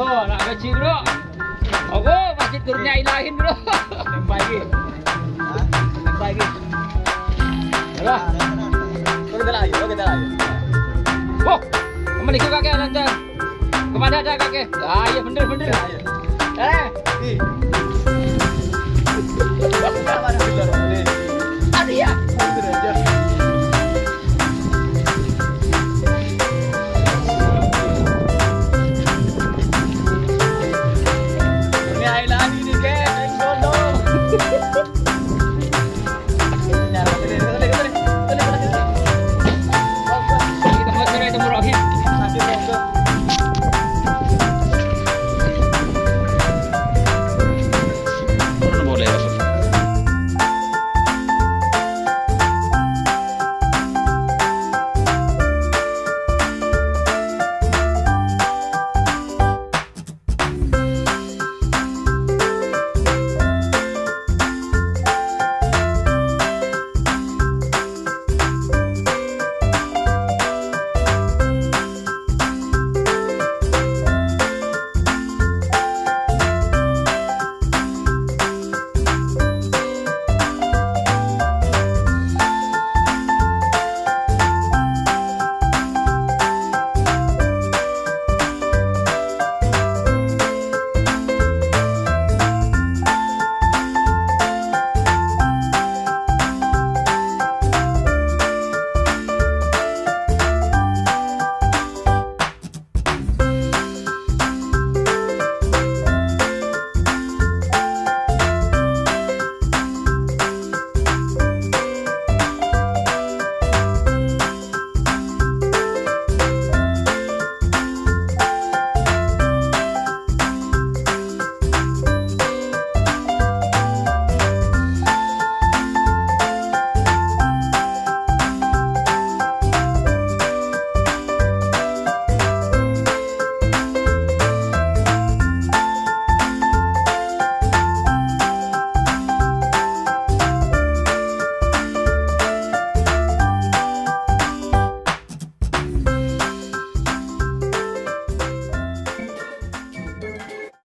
Anak kecil bro. Oke, masjid turunnya ilahin bro. Nempel lagi. Nempel lagi. Alah. Kita lagi. Oh, kembali ke kakek lancar. Kemana ada kakek? Ah iya bener. Ih.